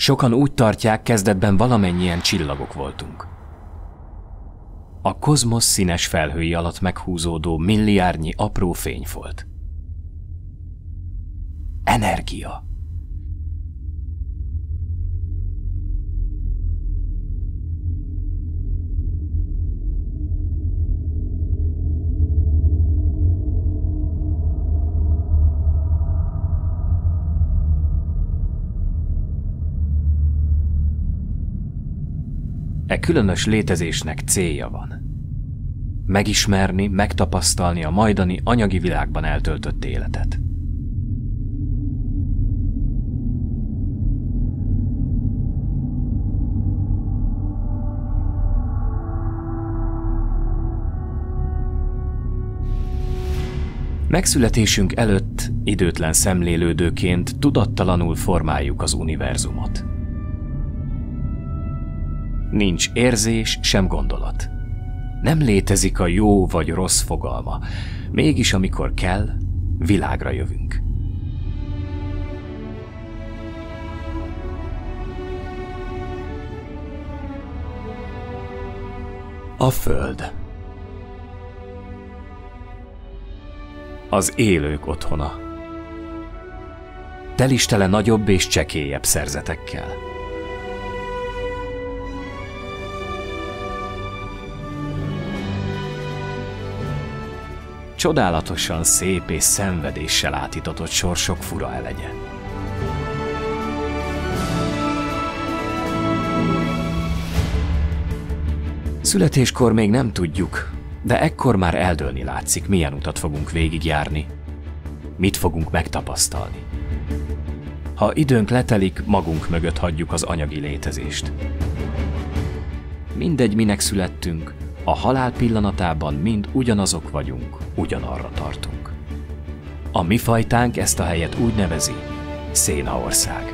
Sokan úgy tartják, kezdetben valamennyien csillagok voltunk. A kozmosz színes felhői alatt meghúzódó milliárdnyi apró fényfolt. Energia. E különös létezésnek célja van. Megismerni, megtapasztalni a majdani anyagi világban eltöltött életet. Megszületésünk előtt időtlen szemlélődőként tudattalanul formáljuk az univerzumot. Nincs érzés, sem gondolat. Nem létezik a jó vagy rossz fogalma. Mégis, amikor kell, világra jövünk. A Föld. Az élők otthona. Telistele nagyobb és csekélyebb szerzetekkel. Csodálatosan szép és szenvedéssel átítatott sorsok fura elegye. Születéskor még nem tudjuk, de ekkor már eldőlni látszik, milyen utat fogunk végigjárni, mit fogunk megtapasztalni. Ha időnk letelik, magunk mögött hagyjuk az anyagi létezést. Mindegy, minek születtünk, a halál pillanatában mind ugyanazok vagyunk, ugyanarra tartunk. A mi fajtánk ezt a helyet úgy nevezi, Szénaország.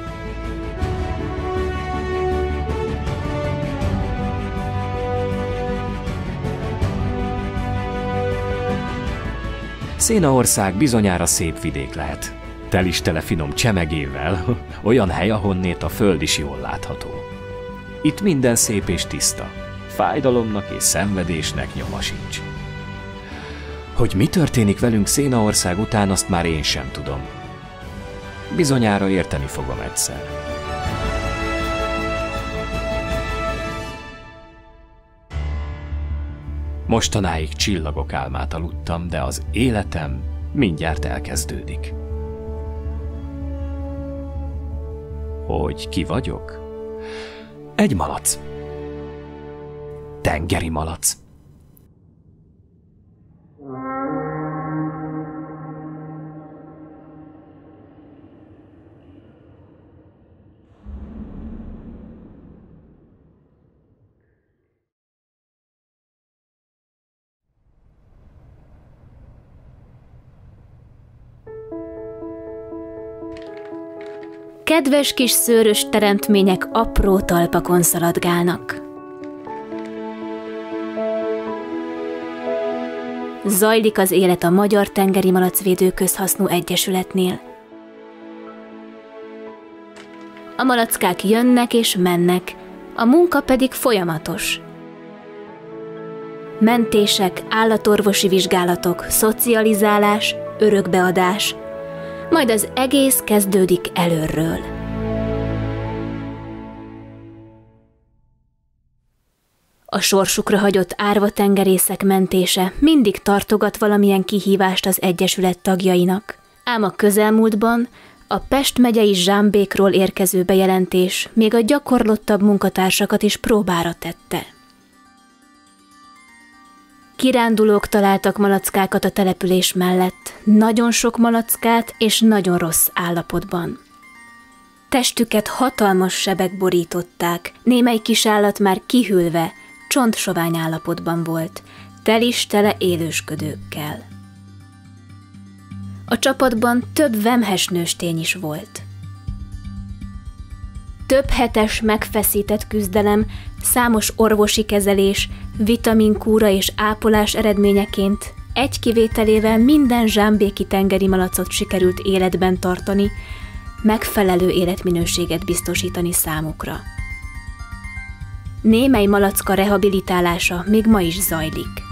Szénaország bizonyára szép vidék lehet, telistele finom csemegével, olyan hely, ahonnét a föld is jól látható. Itt minden szép és tiszta, fájdalomnak és szenvedésnek nyoma sincs. Hogy mi történik velünk Szénaország után, azt már én sem tudom. Bizonyára érteni fogom egyszer. Mostanáig csillagok álmát aludtam, de az életem mindjárt elkezdődik. Hogy ki vagyok? Egy malac. Tengeri malac. Kedves kis szőrös teremtmények apró talpakon szaladgálnak. Zajlik az élet a Magyar Tengeri Malacvédő Közhasznú Egyesületnél. A malackák jönnek és mennek, a munka pedig folyamatos. Mentések, állatorvosi vizsgálatok, szocializálás, örökbeadás, majd az egész kezdődik előről. A sorsukra hagyott árvatengerészek mentése mindig tartogat valamilyen kihívást az Egyesület tagjainak, ám a közelmúltban a Pest megyei Zsámbékról érkező bejelentés még a gyakorlottabb munkatársakat is próbára tette. Kirándulók találtak malackákat a település mellett, nagyon sok malackát és nagyon rossz állapotban. Testüket hatalmas sebek borították, némely kisállat már kihűlve, csontsovány állapotban volt, telistele élősködőkkel. A csapatban több vemhes nőstény is volt. Több hetes megfeszített küzdelem, számos orvosi kezelés, vitaminkúra és ápolás eredményeként egy kivételével minden zsámbéki tengeri malacot sikerült életben tartani, megfelelő életminőséget biztosítani számukra. Némely malacka rehabilitálása még ma is zajlik.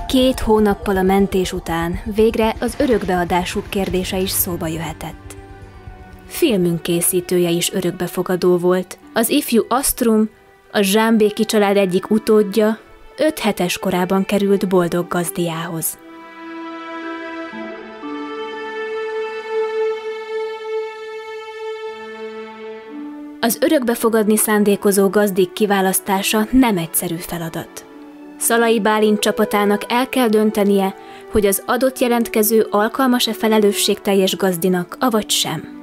Két hónappal a mentés után végre az örökbeadásuk kérdése is szóba jöhetett. Filmünk készítője is örökbefogadó volt. Az ifjú Astrum, a Zsámbéki család egyik utódja, 5 hetes korában került boldog gazdiához. Az örökbefogadni szándékozó gazdik kiválasztása nem egyszerű feladat. Szalai Bálint csapatának el kell döntenie, hogy az adott jelentkező alkalmas-e felelősségteljes gazdinak, avagy sem.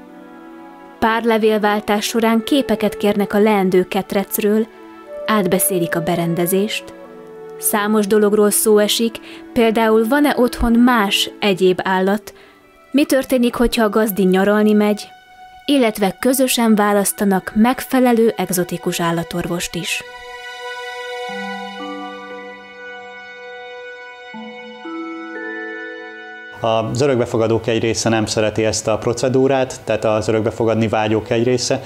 Pár levélváltás során képeket kérnek a leendő ketrecről, átbeszélik a berendezést. Számos dologról szó esik, például van-e otthon más egyéb állat, mi történik, hogyha a gazdi nyaralni megy, illetve közösen választanak megfelelő egzotikus állatorvost is. Az örökbefogadók egy része nem szereti ezt a procedúrát, tehát az örökbefogadni vágyók egy része,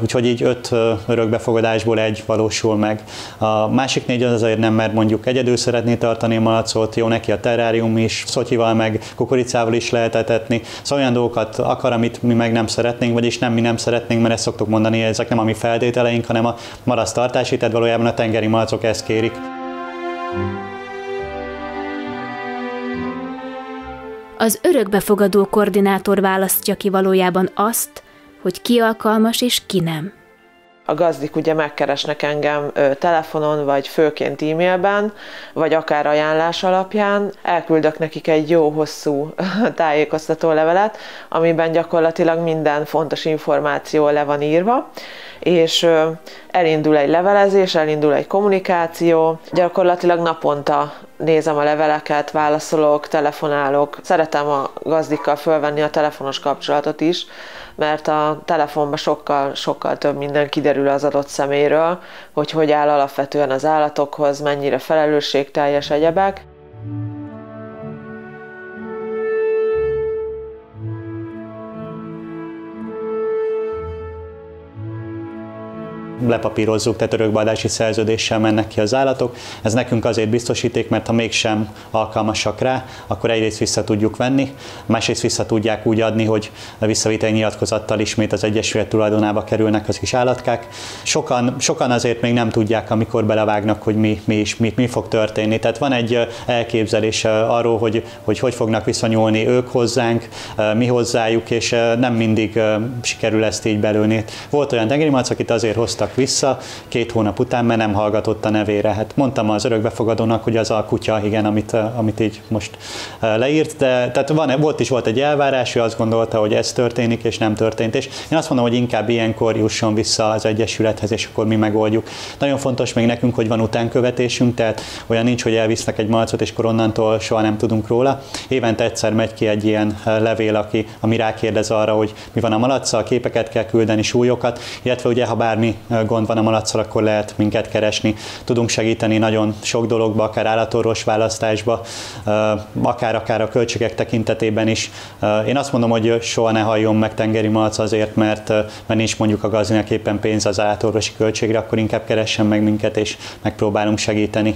úgyhogy így 5 örökbefogadásból 1 valósul meg. A másik 4 azért nem, mert mondjuk egyedül szeretné tartani a malacot, jó neki a terrárium is, szotyival meg kukoricával is lehet etetni, szóval olyan dolgokat akar, amit mi meg nem szeretnénk, vagyis nem mi nem szeretnénk, mert ezt szoktuk mondani, ezek nem a mi feltételeink, hanem a marasztartási, tehát valójában a tengeri malacok ezt kérik. Az örökbefogadó koordinátor választja ki valójában azt, hogy ki alkalmas és ki nem. A gazdik ugye megkeresnek engem telefonon, vagy főként e-mailben, vagy akár ajánlás alapján. Elküldök nekik egy jó hosszú tájékoztató levelet, amiben gyakorlatilag minden fontos információ le van írva, és elindul egy levelezés, elindul egy kommunikáció. Gyakorlatilag naponta nézem a leveleket, válaszolok, telefonálok. Szeretem a gazdikkal fölvenni a telefonos kapcsolatot is, mert a telefonban sokkal több minden kiderül az adott személyről, hogy áll alapvetően az állatokhoz, mennyire felelősségteljes egyebek. Lepapírozzuk, tehát örökbeadási szerződéssel mennek ki az állatok. Ez nekünk azért biztosíték, mert ha mégsem alkalmasak rá, akkor egyrészt vissza tudjuk venni, másrészt vissza tudják úgy adni, hogy a visszaviteli nyilatkozattal ismét az Egyesület tulajdonába kerülnek az kis állatkák. Sokan azért még nem tudják, amikor belevágnak, hogy mi fog történni. Tehát van egy elképzelés arról, hogy fognak viszonyulni ők hozzánk, mi hozzájuk, és nem mindig sikerül ezt így belőni. Volt olyan tengeri malac, akit azért hoztak vissza 2 hónap után, mert nem hallgatott a nevére. Hát mondtam az örökbefogadónak, hogy az a kutya, igen, amit így most leírt, de tehát volt egy elvárás, ő azt gondolta, hogy ez történik, és nem történt. És én azt mondom, hogy inkább ilyenkor jusson vissza az Egyesülethez, és akkor mi megoldjuk. Nagyon fontos még nekünk, hogy van utánkövetésünk, tehát olyan nincs, hogy elvisznek egy malacot, és akkor onnantól soha nem tudunk róla. Évente egyszer megy ki egy ilyen levél, ami rákérdez arra, hogy mi van a malacccal, képeket kell küldeni, súlyokat, illetve ugye, ha bármi gond van a malacccal, akkor lehet minket keresni. Tudunk segíteni nagyon sok dologba, akár állatorvos választásba, akár a költségek tekintetében is. Én azt mondom, hogy soha ne halljon meg tengeri malac azért, mert nincs mondjuk a gazdinak éppen pénz az állatorvosi költségre, akkor inkább keressen meg minket, és megpróbálunk segíteni.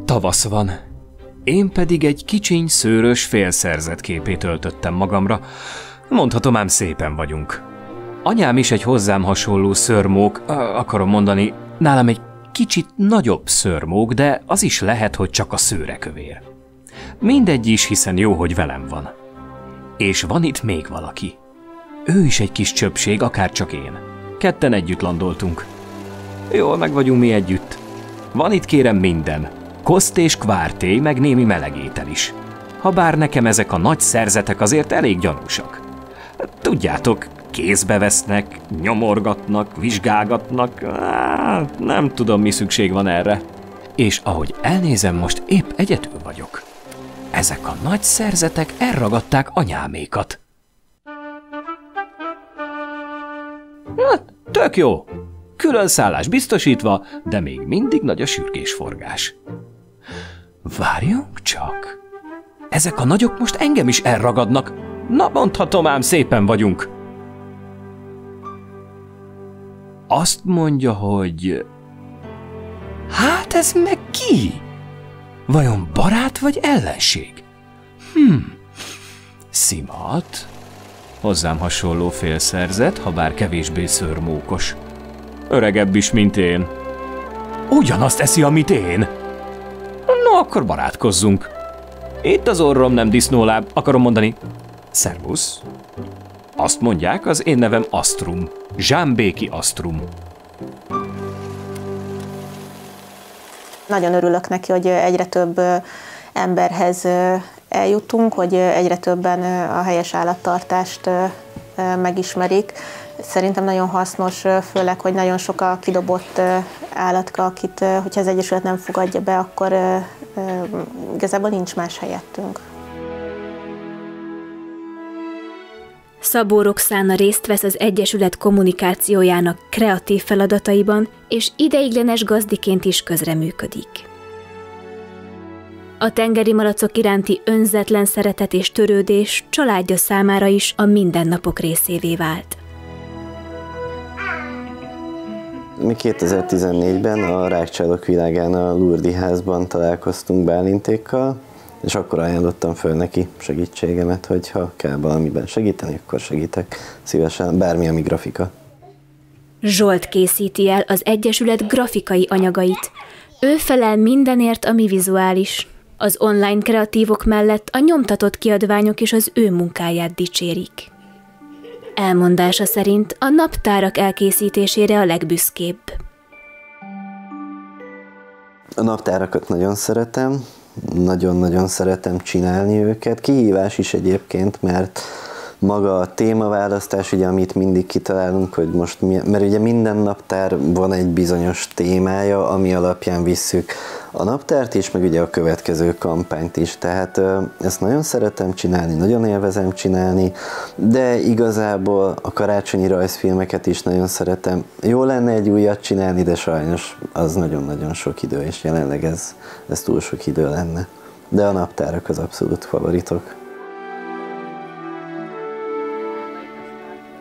Tavasz van. Én pedig egy kicsiny, szőrös, félszerzett képét öltöttem magamra. Mondhatom, ám szépen vagyunk. Anyám is egy hozzám hasonló szörmók, akarom mondani, nálam egy kicsit nagyobb szörmók, de az is lehet, hogy csak a szőrekövér. Mindegy is, hiszen jó, hogy velem van. És van itt még valaki. Ő is egy kis csöpség, akárcsak én. Ketten együtt landoltunk. Jól meg vagyunk mi együtt. Van itt kérem minden. Koszt és kvárté, meg némi melegétel is. Habár nekem ezek a nagy szerzetek azért elég gyanúsak. Tudjátok, kézbe vesznek, nyomorgatnak, vizsgálgatnak, nem tudom, mi szükség van erre. És ahogy elnézem, most épp egyedül vagyok. Ezek a nagy szerzetek elragadták anyámékat. Hát, tök jó. Külön szállás biztosítva, de még mindig nagy a sürgésforgás. Várjunk csak. Ezek a nagyok most engem is elragadnak. Na, mondhatom ám, szépen vagyunk. Azt mondja, hogy... Hát ez meg ki? Vajon barát vagy ellenség? Szimat. Hozzám hasonló félszerzet, ha bár kevésbé szőrmókos. Öregebb is, mint én. Ugyanazt eszi, amit én. No, akkor barátkozzunk. Itt az orrom nem disznóláb, akarom mondani. Szervusz. Azt mondják, az én nevem Astrum. Zsámbéki Astrum. Nagyon örülök neki, hogy egyre több emberhez eljutunk, hogy egyre többen a helyes állattartást megismerik. Szerintem nagyon hasznos, főleg, hogy nagyon sok a kidobott állatka, akit, hogyha az Egyesület nem fogadja be, akkor igazából nincs más helyettünk. Szabó Roxana részt vesz az Egyesület kommunikációjának kreatív feladataiban, és ideiglenes gazdiként is közreműködik. A tengeri malacok iránti önzetlen szeretet és törődés családja számára is a mindennapok részévé vált. Mi 2014-ben a Rákcsálók világán a Lourdes házban találkoztunk Bálintékkal, és akkor ajánlottam föl neki segítségemet, hogy ha kell valamiben segíteni, akkor segítek szívesen, bármi, ami grafika. Zsolt készíti el az Egyesület grafikai anyagait. Ő felel mindenért, ami vizuális. Az online kreatívok mellett a nyomtatott kiadványok is az ő munkáját dicsérik. Elmondása szerint a naptárak elkészítésére a legbüszkébb. A naptárakat nagyon szeretem, nagyon-nagyon szeretem csinálni őket. Kihívás is egyébként, mert maga a témaválasztás, ugye, amit mindig kitalálunk, hogy most mert ugye minden naptár van egy bizonyos témája, ami alapján visszük a naptárt is, meg ugye a következő kampányt is. Tehát ezt nagyon szeretem csinálni, nagyon élvezem csinálni, de igazából a karácsonyi rajzfilmeket is nagyon szeretem. Jó lenne egy újat csinálni, de sajnos az nagyon-nagyon sok idő, és jelenleg ez túl sok idő lenne. De a naptárak az abszolút favoritok.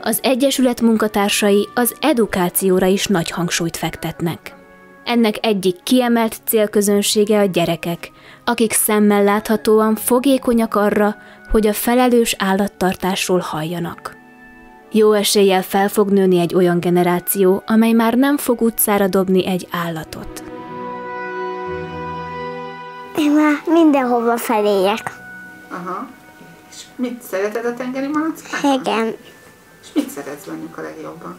Az Egyesület munkatársai az edukációra is nagy hangsúlyt fektetnek. Ennek egyik kiemelt célközönsége a gyerekek, akik szemmel láthatóan fogékonyak arra, hogy a felelős állattartásról halljanak. Jó eséllyel fel fog nőni egy olyan generáció, amely már nem fog utcára dobni egy állatot. Én már mindenhova feléjek. Aha. És mit szereted a tengeri malackákat? Igen. És mit szeretsz bennük a legjobban?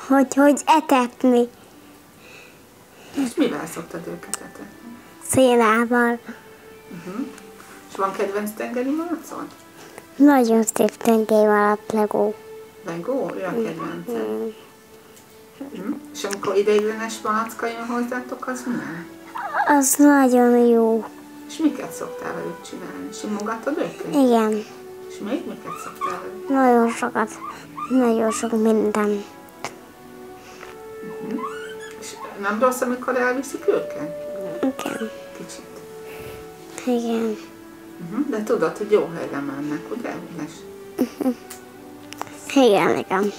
Hogy etetni. És mivel szoktad őket etetni? Szélával. És van kedvenc tengeri malacod? Nagyon szép tengeri malac Legó. Legó? Ő a kedvenced? És amikor ideiglenes malacka jön hozzátok, az milyen? Az nagyon jó. És miket szoktál velük csinálni? Simogatod őket? Igen. És még miket szoktál velük? Nagyon sokat. Nagyon sok minden. És nem rossz, amikor elviszik őket? Igen. Kicsit. Igen. De tudod, hogy jó helyre mennek, ugye? Igen.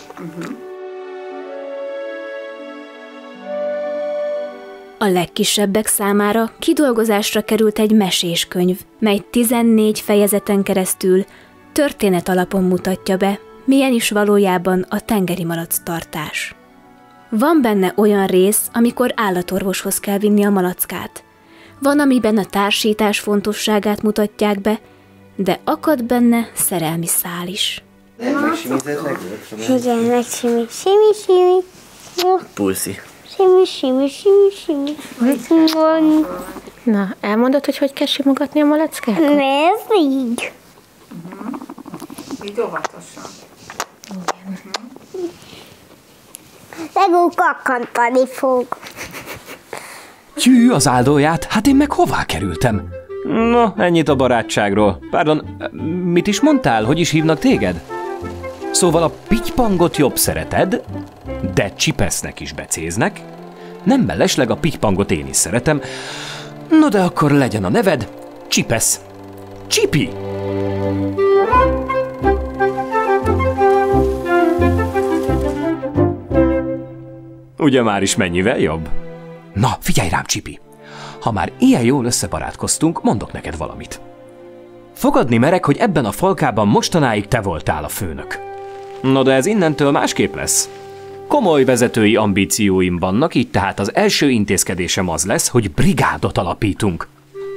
A legkisebbek számára kidolgozásra került egy meséskönyv, mely 14 fejezeten keresztül történet alapon mutatja be, milyen is valójában a tengeri malac tartás. Van benne olyan rész, amikor állatorvoshoz kell vinni a malackát. Van, amiben a társítás fontosságát mutatják be, de akad benne szerelmi szál is. Igen, meg simi. Simi. Pulszi. Simi. Na, elmondod, hogy kell simogatni a malackát? Nézd így. Így óvatosan. Legó kakkantani fog. Tyű az áldóját, hát én meg hová kerültem? No, ennyit a barátságról. Pardon, mit is mondtál? Hogy is hívnak téged? Szóval a pitypangot jobb szereted, de csipesznek is becéznek. Nem mellesleg a pitypangot én is szeretem. No de akkor legyen a neved Csipesz. Csipi! Ugye már is mennyivel jobb? Na, figyelj rám, Csipi! Ha már ilyen jól összebarátkoztunk, mondok neked valamit. Fogadni merek, hogy ebben a falkában mostanáig te voltál a főnök. No de ez innentől másképp lesz. Komoly vezetői ambícióim vannak, így tehát az első intézkedésem az lesz, hogy brigádot alapítunk.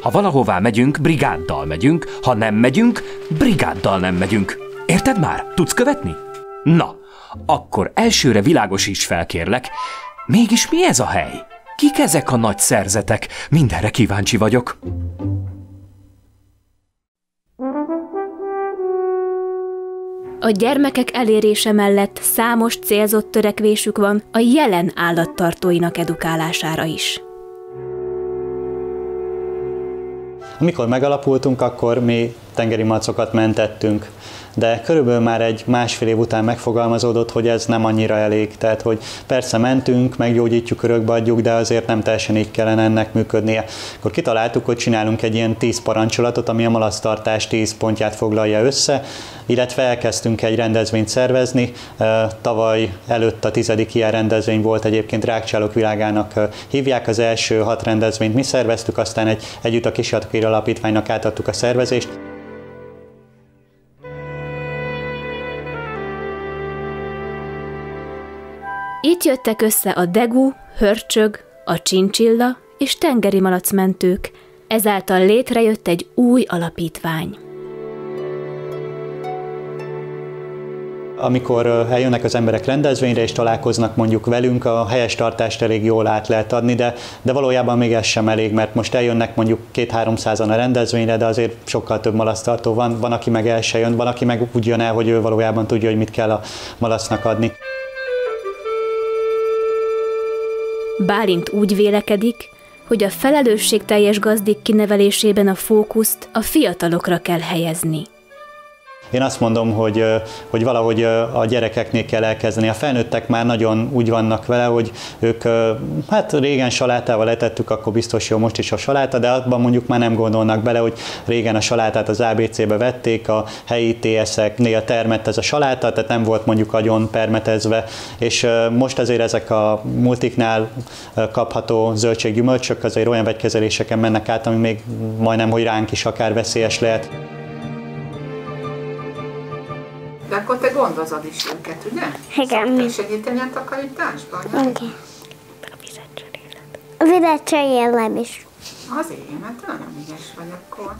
Ha valahová megyünk, brigáddal megyünk, ha nem megyünk, brigáddal nem megyünk. Érted már? Tudsz követni? Na, akkor elsőre világosíts fel, kérlek. Mégis mi ez a hely? Kik ezek a nagy szerzetek? Mindenre kíváncsi vagyok. A gyermekek elérése mellett számos célzott törekvésük van a jelen állattartóinak edukálására is. Amikor megalapultunk, akkor mi tengeri malacokat mentettünk, de körülbelül már egy másfél év után megfogalmazódott, hogy ez nem annyira elég. Tehát, hogy persze mentünk, meggyógyítjuk, örökbe adjuk, de azért nem teljesen így kellene ennek működnie. Akkor kitaláltuk, hogy csinálunk egy ilyen 10 parancsolatot, ami a malactartás 10 pontját foglalja össze, illetve elkezdtünk egy rendezvényt szervezni. Tavaly előtt a 10. ilyen rendezvény volt, egyébként Rákcsálók világának hívják. Az első 6 rendezvényt mi szerveztük, aztán együtt a Kisjatkér Alapítványnak átadtuk a szervezést. Itt jöttek össze a degu, hörcsög, a csincsilla és tengeri malacmentők, ezáltal létrejött egy új alapítvány. Amikor eljönnek az emberek rendezvényre és találkoznak mondjuk velünk, a helyes tartást elég jól át lehet adni, de valójában még ez sem elég, mert most eljönnek mondjuk 200-300-an a rendezvényre, de azért sokkal több malactartó van, aki meg el se jön, van, aki meg úgy jön el, hogy ő valójában tudja, hogy mit kell a malacnak adni. Bálint úgy vélekedik, hogy a felelősségteljes gazdik kinevelésében a fókuszt a fiatalokra kell helyezni. Én azt mondom, hogy valahogy a gyerekeknél kell elkezdeni. A felnőttek már nagyon úgy vannak vele, hogy ők, hát régen salátával etettük, akkor biztos jó most is a saláta, de abban mondjuk már nem gondolnak bele, hogy régen a salátát az ABC-be vették, a helyi TS-eknél termett ez a saláta, tehát nem volt mondjuk agyon permetezve, és most azért ezek a multiknál kapható zöldséggyümölcsök azért olyan vegykezeléseken mennek át, ami még majdnem, hogy ránk is akár veszélyes lehet. De akkor te gondozod is őket, ugye? Igen. Szoktál segíteni a takarításban? Igen. A vizet cserélem is. Az én, mert nagyon ügyes vagy akkor.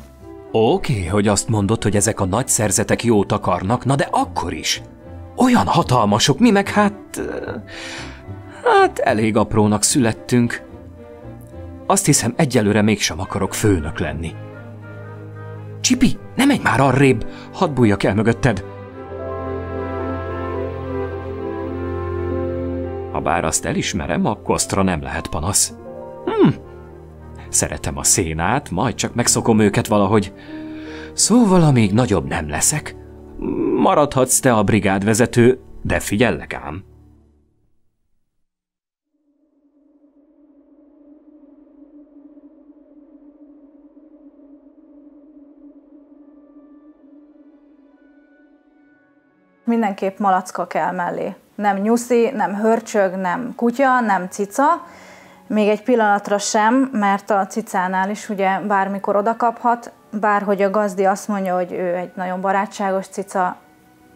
Oké, hogy azt mondod, hogy ezek a nagy szerzetek jót akarnak, na de akkor is. Olyan hatalmasok, mi meg hát elég aprónak születtünk. Azt hiszem, egyelőre mégsem akarok főnök lenni. Csipi, ne menj már arrébb, hadd bújjak el mögötted. Habár azt elismerem, a kosztra nem lehet panasz. Szeretem a szénát, majd csak megszokom őket valahogy. Szóval, amíg nagyobb nem leszek, maradhatsz te a brigádvezető, de figyellek ám. Mindenképp malacka kell mellé. Nem nyuszi, nem hörcsög, nem kutya, nem cica. Még egy pillanatra sem, mert a cicánál is ugye bármikor odakaphat, bárhogy a gazdi azt mondja, hogy ő egy nagyon barátságos cica,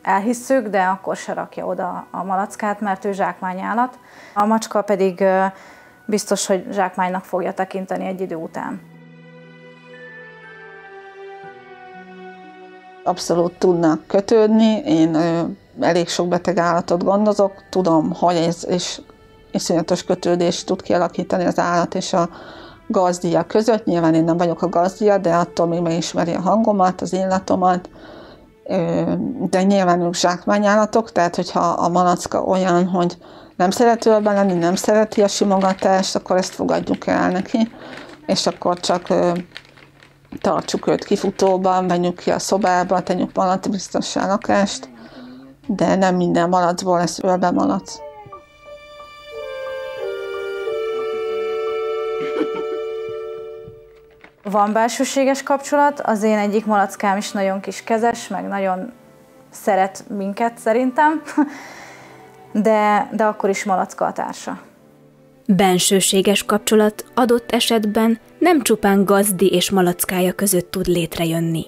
elhisszük, de akkor se rakja oda a malackát, mert ő zsákmányállat. A macska pedig biztos, hogy zsákmánynak fogja tekinteni egy idő után. Abszolút tudnak kötődni, én elég sok beteg állatot gondozok, tudom, hogy ez is iszonyatos kötődést tud kialakítani az állat és a gazdia között. Nyilván én nem vagyok a gazdia, de attól még megismeri a hangomat, az illatomat, de nyilván ők zsákmányállatok, tehát hogyha a malacka olyan, hogy nem szeret ölben lenni, nem szereti a simogatást, akkor ezt fogadjuk el neki, és akkor csak tartsuk őt kifutóban, menjünk ki a szobába, tegyünk malacbiztossá lakást, de nem minden malacból lesz ölbemalac. Van belsőséges kapcsolat, az én egyik malackám is nagyon kis kezes, meg nagyon szeret minket szerintem, de akkor is malacka a társa. Bensőséges kapcsolat adott esetben nem csupán gazdi és malackája között tud létrejönni.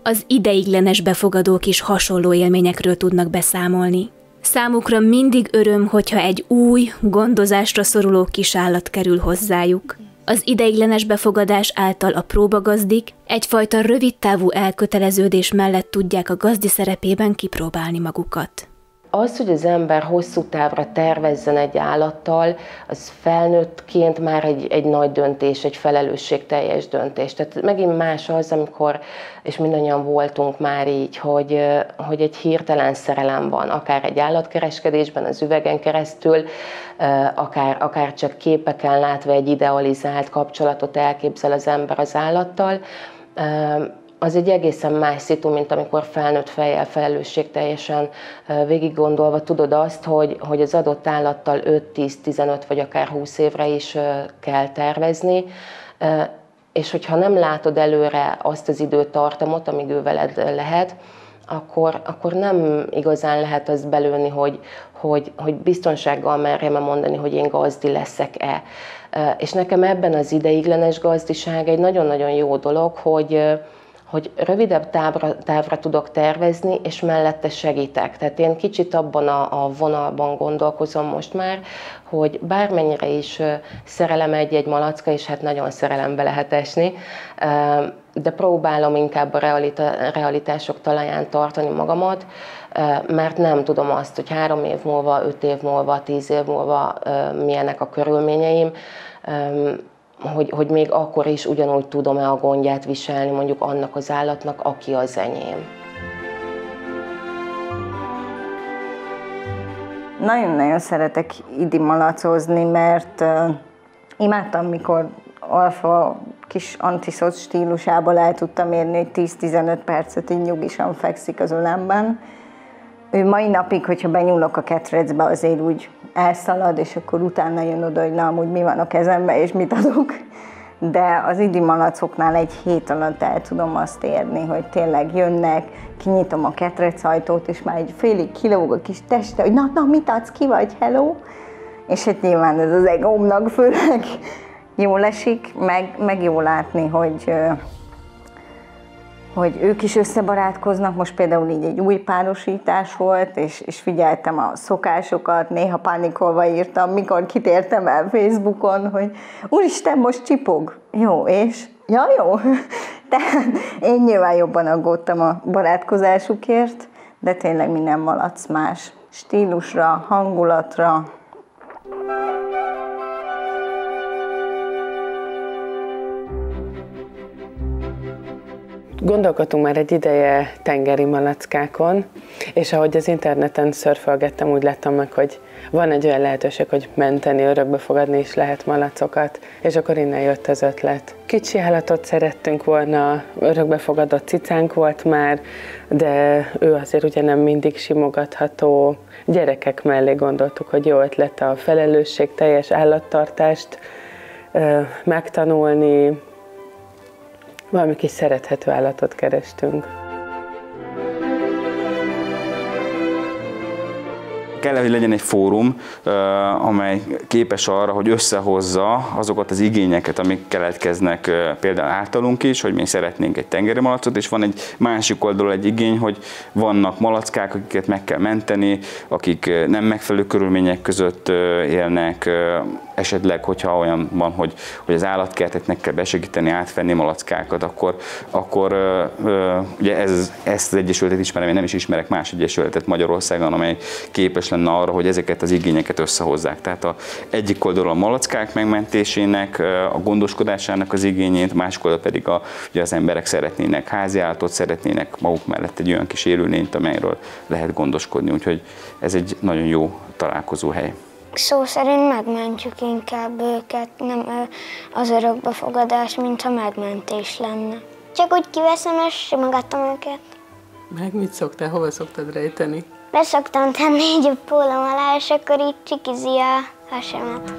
Az ideiglenes befogadók is hasonló élményekről tudnak beszámolni. Számukra mindig öröm, hogyha egy új, gondozásra szoruló kisállat kerül hozzájuk. Az ideiglenes befogadás által a próbagazdik egyfajta rövidtávú elköteleződés mellett tudják a gazdi szerepében kipróbálni magukat. Az, hogy az ember hosszú távra tervezzen egy állattal, az felnőttként már egy nagy döntés, egy felelősségteljes döntés. Tehát megint más az, amikor, és mindannyian voltunk már így, hogy egy hirtelen szerelem van, akár egy állatkereskedésben, az üvegen keresztül, akár csak képeken látva egy idealizált kapcsolatot elképzel az ember az állattal, az egy egészen más szitu, mint amikor felnőtt fejjel felelősségteljesen végig gondolva tudod azt, hogy az adott állattal 5-10-15 vagy akár 20 évre is kell tervezni, és hogyha nem látod előre azt az időtartamot, amíg ő veled lehet, akkor nem igazán lehet azt belőni, hogy biztonsággal merjem mondani, hogy én gazdi leszek-e. És nekem ebben az ideiglenes gazdiság egy nagyon-nagyon jó dolog, hogy rövidebb távra tudok tervezni, és mellette segítek. Tehát én kicsit abban a vonalban gondolkozom most már, hogy bármennyire is szerelem egy malacka, és hát nagyon szerelembe lehet esni, de próbálom inkább a realitások talaján tartani magamat, mert nem tudom azt, hogy 3 év múlva, 5 év múlva, 10 év múlva milyenek a körülményeim, hogy még akkor is ugyanúgy tudom-e a gondját viselni mondjuk annak az állatnak, aki az enyém. Nagyon-nagyon szeretek idimalacozni, mert imádtam, mikor alfa kis antiszoc stílusában el tudtam érni, hogy 10-15 percet így nyugisan fekszik az ölemben. Ő mai napig, hogyha benyúlok a ketrecbe, azért úgy elszalad, és akkor utána jön oda, hogy na, amúgy mi van a kezemben, és mit adok. De az idimalacoknál egy hét alatt el tudom azt érni, hogy tényleg jönnek, kinyitom a ketrecajtót, és már egy félig kilóg a kis teste, hogy na, mit adsz, ki vagy, hello? És hát nyilván ez az egómnak főleg jól esik, meg jól látni, hogy ők is összebarátkoznak, most például így egy új párosítás volt, és figyeltem a szokásokat, néha pánikolva írtam, mikor kitértem el Facebookon, hogy úristen, most csipog. Jó, és? Ja, jó. Tehát én nyilván jobban aggódtam a barátkozásukért, de tényleg minden malac más stílusra, hangulatra. Gondolkodtunk már egy ideje tengeri malackákon, és ahogy az interneten szörfölgettem, úgy láttam meg, hogy van egy olyan lehetőség, hogy menteni, örökbefogadni is lehet malacokat, és akkor innen jött az ötlet. Kicsi állatot szerettünk volna, örökbefogadott cicánk volt már, de ő azért ugye nem mindig simogatható. Gyerekek mellé gondoltuk, hogy jó ötlet a felelősségteljes állattartást megtanulni, valami kis szerethető állatot kerestünk. Kell, hogy legyen egy fórum, amely képes arra, hogy összehozza azokat az igényeket, amik keletkeznek például általunk is, hogy mi szeretnénk egy tengeri malacot, és van egy másik oldalon egy igény, hogy vannak malackák, akiket meg kell menteni, akik nem megfelelő körülmények között élnek, esetleg, hogyha olyan van, hogy az állatkertetnek kell besegíteni, átvenni malackákat, akkor ugye ezt az egyesületet ismerem, én nem is ismerek más egyesületet Magyarországon, amely képes lenne arra, hogy ezeket az igényeket összehozzák. Tehát egyik oldalon a malackák megmentésének, a gondoskodásának az igényét, másik oldalon pedig ugye az emberek szeretnének háziállatot, szeretnének maguk mellett egy olyan kis élőlényt, amelyről lehet gondoskodni. Úgyhogy ez egy nagyon jó találkozóhely. Szó szerint megmentjük inkább őket, nem az örökbefogadás, mintha megmentés lenne. Csak úgy kiveszem és simogatom őket. Meg mit szoktál, hova szoktad rejteni? Be szoktam tenni így a pólom alá, és akkor így csikizi a hasamat.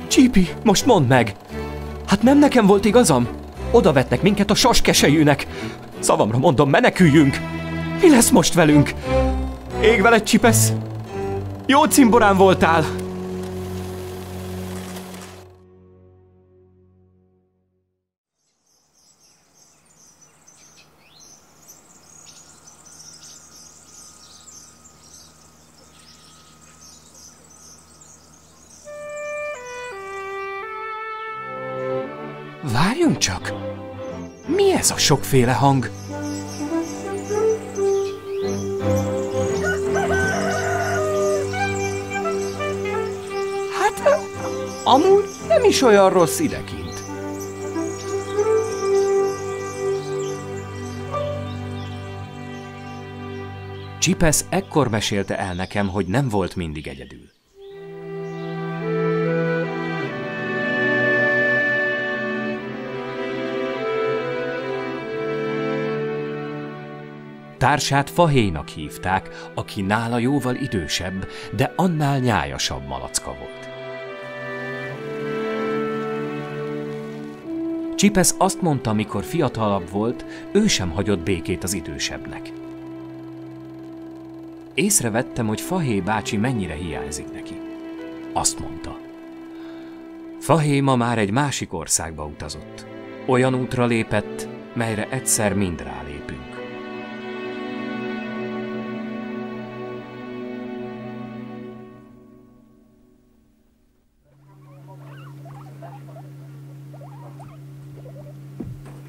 Csípi, most mondd meg! Hát nem nekem volt igazam? Oda vetnek minket a saskesejűnek. Szavamra mondom, meneküljünk! Mi lesz most velünk? Ég veled, Csipesz! Jó cimborán voltál! Várjunk csak! Mi ez a sokféle hang? Hát, amúgy nem is olyan rossz idekint. Csipesz ekkor mesélte el nekem, hogy nem volt mindig egyedül. Társát Fahéjnak hívták, aki nála jóval idősebb, de annál nyájasabb malacka volt. Csipesz azt mondta, mikor fiatalabb volt, ő sem hagyott békét az idősebbnek. Észrevettem, hogy Fahéj bácsi mennyire hiányzik neki. Azt mondta. Fahéj ma már egy másik országba utazott. Olyan útra lépett, melyre egyszer mind rálépünk.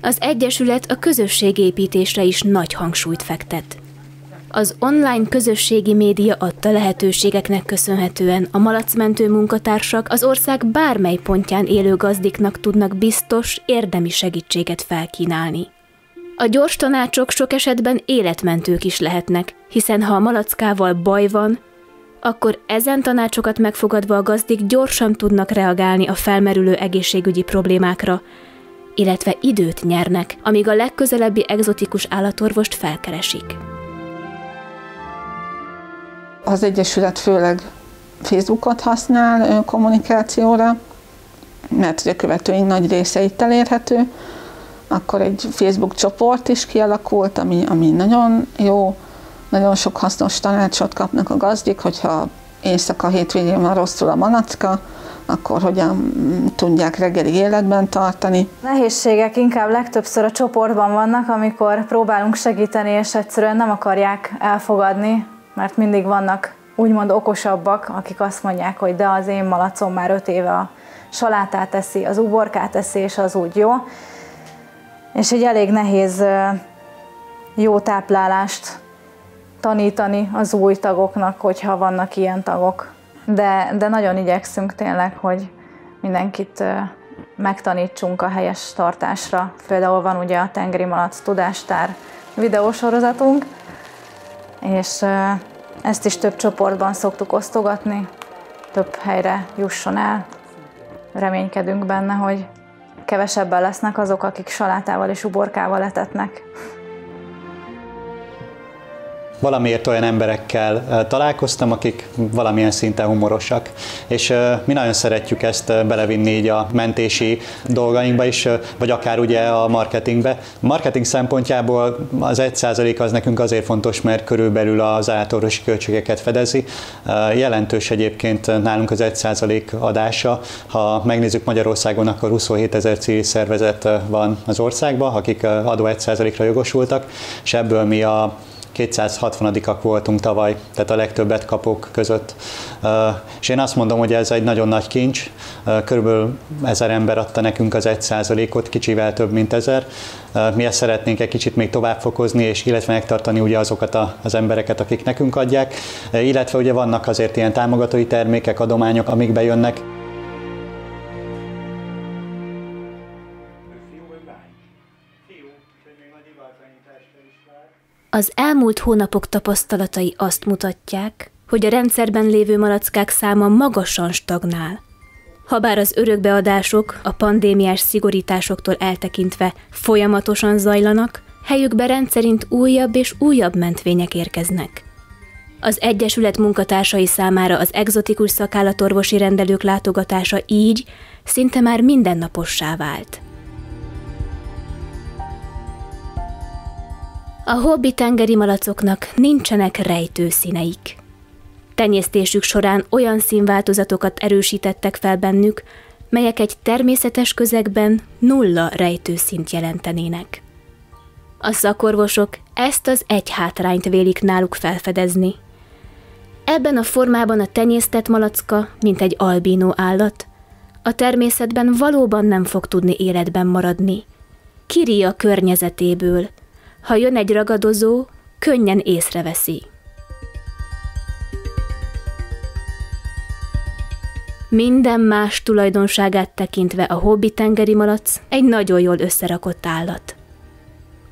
Az Egyesület a közösségépítésre is nagy hangsúlyt fektet. Az online közösségi média adta lehetőségeknek köszönhetően a malacmentő munkatársak az ország bármely pontján élő gazdiknak tudnak biztos, érdemi segítséget felkínálni. A gyors tanácsok sok esetben életmentők is lehetnek, hiszen ha a malackával baj van, akkor ezen tanácsokat megfogadva a gazdik gyorsan tudnak reagálni a felmerülő egészségügyi problémákra, illetve időt nyernek, amíg a legközelebbi egzotikus állatorvost felkeresik. Az Egyesület főleg Facebookot használ kommunikációra, mert a követőink nagy része itt elérhető. Akkor egy Facebook csoport is kialakult, ami nagyon jó, nagyon sok hasznos tanácsot kapnak a gazdik, hogyha éjszaka hétvégén van rosszul a malacka, akkor hogyan tudják reggelig életben tartani. Nehézségek inkább legtöbbször a csoportban vannak, amikor próbálunk segíteni, és egyszerűen nem akarják elfogadni, mert mindig vannak úgymond okosabbak, akik azt mondják, hogy de az én malacom már 5 éve a salátát eszi, az uborkát eszi, és az úgy jó. És így elég nehéz jó táplálást tanítani az új tagoknak, hogyha vannak ilyen tagok. De nagyon igyekszünk tényleg, hogy mindenkit megtanítsunk a helyes tartásra. Például van ugye a Tengeri Malac Tudástár videósorozatunk, és ezt is több csoportban szoktuk osztogatni, több helyre jusson el. Reménykedünk benne, hogy kevesebben lesznek azok, akik salátával és uborkával etetnek. Valamiért olyan emberekkel találkoztam, akik valamilyen szinten humorosak. És mi nagyon szeretjük ezt belevinni így a mentési dolgainkba is, vagy akár ugye a marketingbe. A marketing szempontjából az 1% az nekünk azért fontos, mert körülbelül az állatorvosi költségeket fedezi. Jelentős egyébként nálunk az 1% adása. Ha megnézzük Magyarországon, akkor 27 000 civil szervezet van az országban, akik adó 1%-ra jogosultak, és ebből mi a 260-ak voltunk tavaly, tehát a legtöbbet kapók között. És én azt mondom, hogy ez egy nagyon nagy kincs. Körülbelül 1000 ember adta nekünk az 1%-ot, kicsivel több mint 1000. Mi ezt szeretnénk egy kicsit még tovább fokozni, és illetve megtartani ugye azokat az embereket, akik nekünk adják. Illetve ugye vannak azért ilyen támogatói termékek, adományok, amik bejönnek. Az elmúlt hónapok tapasztalatai azt mutatják, hogy a rendszerben lévő malackák száma magasan stagnál. Habár az örökbeadások a pandémiás szigorításoktól eltekintve folyamatosan zajlanak, helyükbe rendszerint újabb és újabb mentvények érkeznek. Az Egyesület munkatársai számára az egzotikus szakállatorvosi rendelők látogatása így szinte már mindennapossá vált. A hobbi tengeri malacoknak nincsenek rejtőszíneik. Tenyésztésük során olyan színváltozatokat erősítettek fel bennük, melyek egy természetes közegben nulla rejtőszínt jelentenének. A szakorvosok ezt az egy hátrányt vélik náluk felfedezni. Ebben a formában a tenyésztett malacka, mint egy albínó állat, a természetben valóban nem fog tudni életben maradni. Kirij a környezetéből. Ha jön egy ragadozó, könnyen észreveszi. Minden más tulajdonságát tekintve a hobbi tengeri malac egy nagyon jól összerakott állat.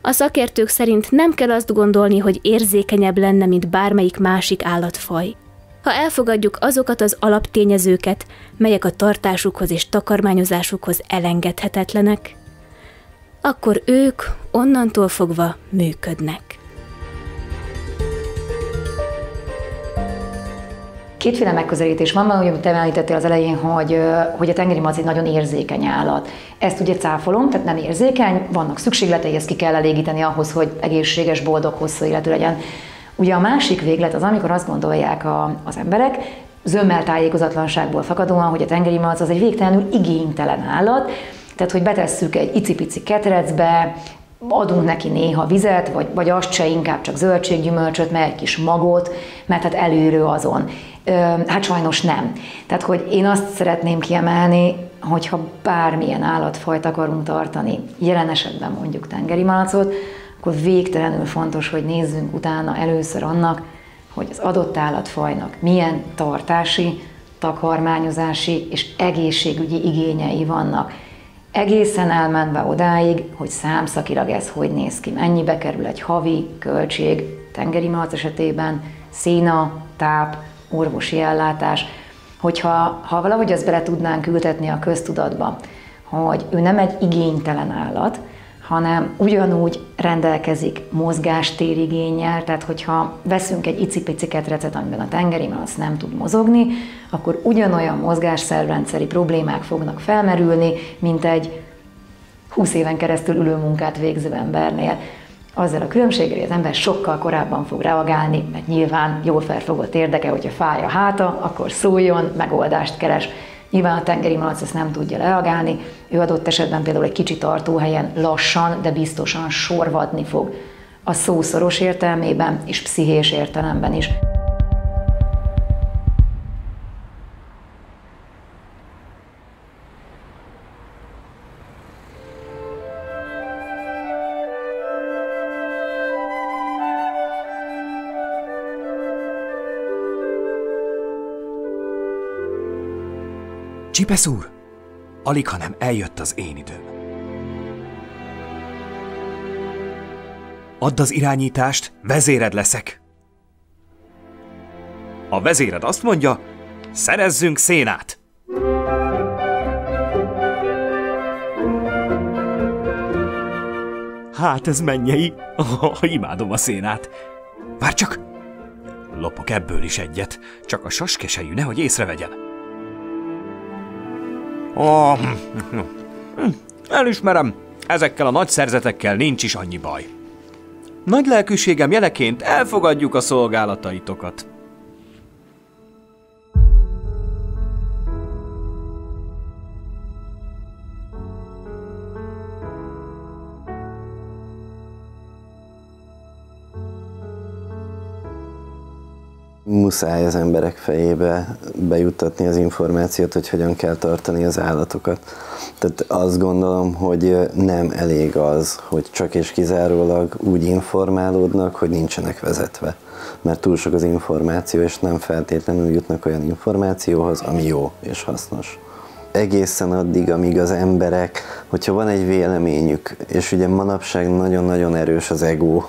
A szakértők szerint nem kell azt gondolni, hogy érzékenyebb lenne, mint bármelyik másik állatfaj. Ha elfogadjuk azokat az alaptényezőket, melyek a tartásukhoz és takarmányozásukhoz elengedhetetlenek, akkor ők onnantól fogva működnek. Kétféle megközelítés van, mert ugye te említettél az elején, hogy a tengeri malac egy nagyon érzékeny állat. Ezt ugye cáfolom, tehát nem érzékeny, vannak szükségletei, ezt ki kell elégíteni ahhoz, hogy egészséges, boldog, hosszú életű legyen. Ugye a másik véglet az, amikor azt gondolják az emberek, zömmel tájékozatlanságból fakadóan, hogy a tengeri malac az egy végtelenül igénytelen állat, tehát hogy betesszük egy icipici ketrecbe, adunk neki néha vizet, vagy azt se, inkább csak zöldséggyümölcsöt, meg egy kis magot, mert hát előrő azon. Hát sajnos nem. Tehát, hogy én azt szeretném kiemelni, hogyha bármilyen állatfajt akarunk tartani, jelen esetben mondjuk tengeri malacot, akkor végtelenül fontos, hogy nézzünk utána először annak, hogy az adott állatfajnak milyen tartási, takarmányozási és egészségügyi igényei vannak. Egészen elmenve odáig, hogy számszakilag ez hogy néz ki, mennyibe kerül egy havi költség tengeri malac esetében, szína, táp, orvosi ellátás, hogyha valahogy azt bele tudnánk ültetni a köztudatba, hogy ő nem egy igénytelen állat, hanem ugyanúgy rendelkezik mozgástérigénnyel, tehát hogyha veszünk egy icipici ketrecet, amiben a tengeri malac nem tud mozogni, akkor ugyanolyan mozgásszervrendszeri problémák fognak felmerülni, mint egy 20 éven keresztül ülőmunkát végző embernél. Azzal a különbséggel, hogy az ember sokkal korábban fog reagálni, mert nyilván jól felfogott érdeke, hogyha fáj a háta, akkor szóljon, megoldást keres. Nyilván a tengeri malac ezt nem tudja reagálni, ő adott esetben például egy kicsi tartóhelyen lassan, de biztosan sorvadni fog. A szó szoros értelmében és pszichés értelemben is. Csipesz úr, alighanem eljött az én időm. Add az irányítást, vezéred leszek. A vezéred azt mondja, szerezzünk szénát. Hát ez mennyei, imádom a szénát. Várj csak, lopok ebből is egyet, csak a saskesejű nehogy észrevegyen. Elismerem, ezekkel a nagy szerzetekkel nincs is annyi baj. Nagy lelkűségem jeleként elfogadjuk a szolgálataitokat. Muszáj az emberek fejébe bejuttatni az információt, hogy hogyan kell tartani az állatokat. Tehát azt gondolom, hogy nem elég az, hogy csak és kizárólag úgy informálódnak, hogy nincsenek vezetve. Mert túl sok az információ, és nem feltétlenül jutnak olyan információhoz, ami jó és hasznos. Egészen addig, amíg az emberek, hogyha van egy véleményük, és ugye manapság nagyon-nagyon erős az ego,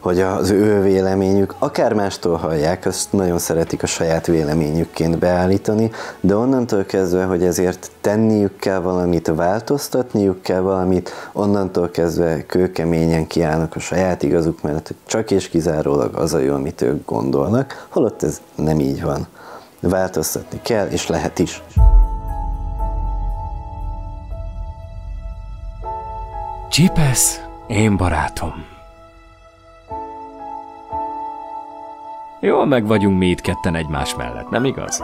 hogy az ő véleményük, akár mástól hallják, azt nagyon szeretik a saját véleményükként beállítani, de onnantól kezdve, hogy ezért tenniük kell valamit, változtatniuk kell valamit, onnantól kezdve kőkeményen kiállnak a saját igazuk mellett, hogy csak és kizárólag az a jó, amit ők gondolnak, holott ez nem így van. Változtatni kell, és lehet is. Csipesz, én barátom. Jól meg vagyunk mi itt ketten egymás mellett, nem igaz?